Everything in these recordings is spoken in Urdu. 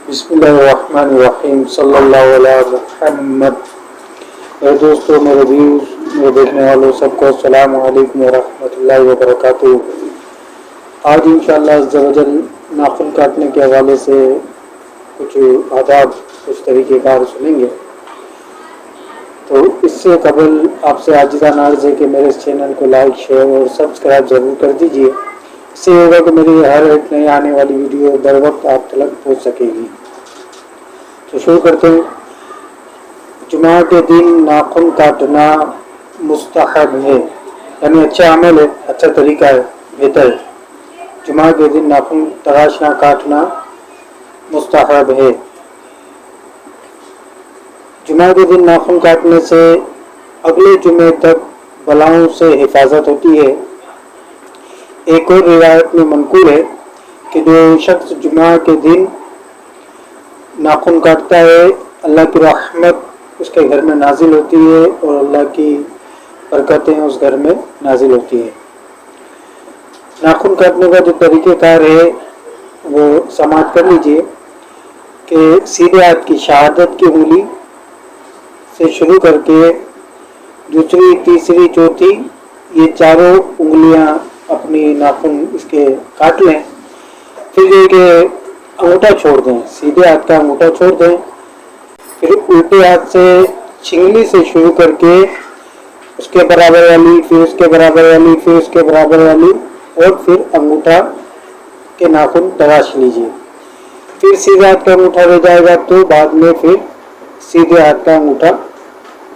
بسم اللہ الرحمن الرحیم صلی اللہ علیہ محمد۔ میرے دوستوں، میرے ویوز، میرے دیکھنے والوں سب کو السلام علیکم ورحمۃ اللہ وبرکاتہ۔ آج انشاءاللہ عز و جل ناخن کاٹنے کے حوالے سے کچھ آداب، کچھ طریقہ کار سنیں گے۔ تو اس سے قبل آپ سے عاجزانہ عرض ہے کہ میرے اس چینل کو لائک، شیئر اور سبسکرائب ضرور کر دیجیے۔ اس سے ہوگا کہ میری ہر ایک نئی آنے والی ویڈیو در وقت آپ تک پہنچ سکے گی۔ تو شروع کرتے ہیں۔ جمعہ کے دن ناخن کاٹنا مستحب ہے، یعنی اچھا عمل ہے، اچھا طریقہ ہے، بہتر ہے۔ جمعہ کے دن ناخن تراشنا، کاٹنا مستحب ہے۔ جمعہ کے دن ناخن کاٹنے سے اگلے جمعے تک بلاؤں سے حفاظت ہوتی ہے۔ ایک اور روایت میں منقول ہے کہ جو شخص جمعہ کے دن ناخن کاٹتا ہے، اللہ کی رحمت اس کے گھر میں نازل ہوتی ہے اور اللہ کی برکتیں اس گھر میں نازل ہوتی ہے۔ ناخن کاٹنے کا جو طریقہ کار ہے وہ سماعت کر لیجئے کہ سیدھے ہاتھ کی شہادت کی انگلی سے شروع کر کے دوسری، تیسری، چوتھی، یہ چاروں انگلیاں اپنی ناخن اس کے کاٹ لیں۔ پھر یہ کہ انگوٹھا چھوڑ دیں، سیدھے ہاتھ کا انگوٹھا چھوڑ دیں۔ پھر الٹے ہاتھ سے چنگلی سے شروع کر کے اس کے برابر والی، پھر اس کے برابر والی، پھر اس کے برابر والی، اور پھر انگوٹھا کے ناخن تراش لیجیے۔ پھر سیدھے ہاتھ کا انگوٹھا رہ جائے گا تو بعد میں پھر سیدھے ہاتھ کا انگوٹھا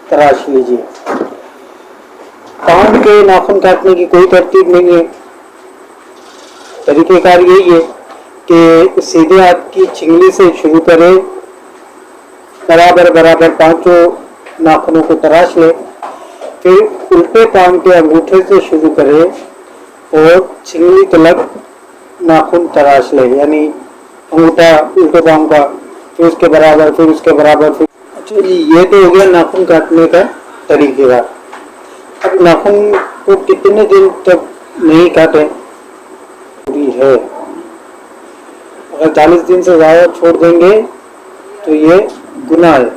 تراش لیجیے۔ پاؤں کے ناخن کاٹنے کی کوئی ترتیب نہیں ہے، طریقہ کار یہی ہے کہ سیدھے ہاتھ کی چنگلی سے شروع کرے، برابر برابر پانچوں ناخنوں کو تراش لے، پھر الٹے پاؤں کے انگوٹھے سے شروع کرے اور چنگلی تلک ناخن تراش لے، یعنی انگوٹھا الٹے پاؤں کا، پھر اس کے برابر، پھر اس کے برابر، پھر اچھا جی، یہ تو ہو گیا ناخن کاٹنے کا طریقہ کار۔ اب ناخن کو کتنے دن تک نہیں کاٹیں ہے؟ اگر 40 دن سے زیادہ چھوڑ دیں گے تو یہ گناہ ہے،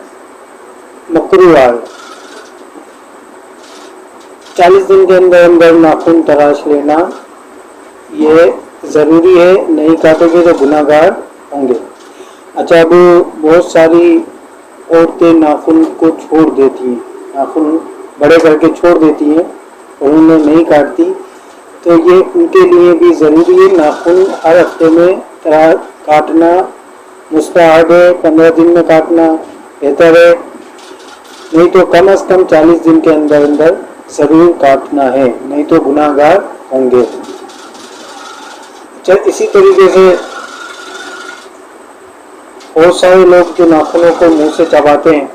مکروہ ہے۔ 40 دن کے اندر اندر ناخن تراش لینا یہ ضروری ہے، نہیں کاٹیں گے تو گناہ گار ہوں گے۔ اچھا، اب بہت ساری عورتیں ناخن کو چھوڑ دیتی ہیں، ناخن بڑے کر کے چھوڑ دیتی ہیں اور انہیں نہیں کاٹتی، تو یہ ان کے لیے بھی ضروری ہے۔ ناخن ہر ہفتے میں کاٹنا مستحب ہے، 15 دن میں کاٹنا بہتر ہے، نہیں تو کم از کم 40 دن کے اندر اندر ضرور کاٹنا ہے، نہیں تو گناہ گار ہوں گے۔ اچھا، اسی طریقے سے بہت سارے لوگ جو ناخنوں کو منہ سے چباتے ہیں،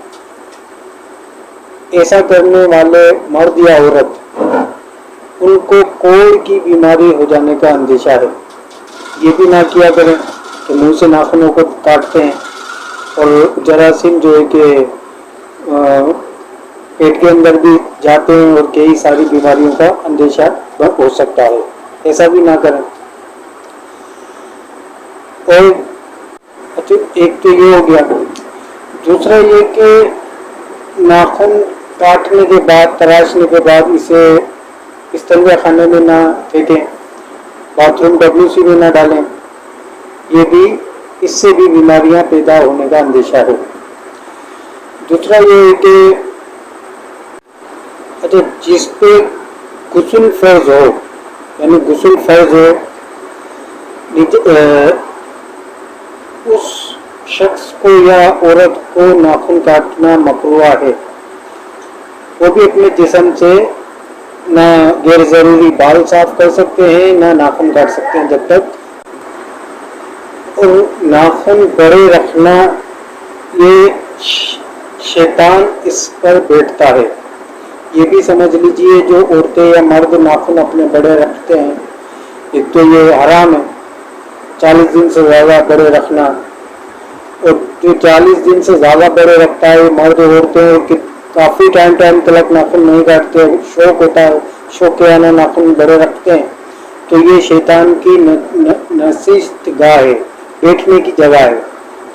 ایسا کرنے والے مرد یا عورت ان کو کوڑ کی بیماری ہو جانے کا اندیشہ ہے۔ یہ بھی نہ کیا کریں کہ منہ سے ناخنوں کو کاٹتے ہیں اور جراثیم جو ہے کہ پیٹ کے اندر بھی جاتے ہیں اور کئی ساری بیماریوں کا اندیشہ ہو سکتا ہے، ایسا بھی نہ کریں۔ اور اچھا، ایک تو یہ ہو گیا۔ دوسرا یہ کہ ناخن کاٹنے کے بعد، تراشنے کے بعد اسے استنجا خانے میں نہ پھینکیں، باتھ روم WC میں نہ ڈالیں، یہ بھی اس سے بھی بیماریاں پیدا ہونے کا اندیشہ ہے۔ دوسرا یہ ہے کہ اچھا، جس پہ غسل فرض ہو، یعنی غسل فرض ہو، اس شخص کو یا عورت کو ناخن کاٹنا مکروہ ہے۔ وہ بھی اپنے جسم سے نہ غیر ضروری بال صاف کر سکتے ہیں، نہ ناخن کاٹ سکتے ہیں جب تک۔ اور ناخن بڑے رکھنا، یہ شیطان اس پر بیٹھتا ہے۔ یہ بھی سمجھ لیجئے، جو عورتیں یا مرد ناخن اپنے بڑے رکھتے ہیں، ایک تو یہ حرام ہے 40 دن سے زیادہ بڑے رکھنا، اور جو 40 دن سے زیادہ بڑے رکھتا ہے مرد عورتیں کافی ٹائم تلک ناخن نہیں کاٹتے، شوق ہوتا ہے، شوق کے آنا ناخن بڑے رکھتے ہیں، تو یہ شیطان کی نشست گاہ ہے، بیٹھنے کی جگہ ہے۔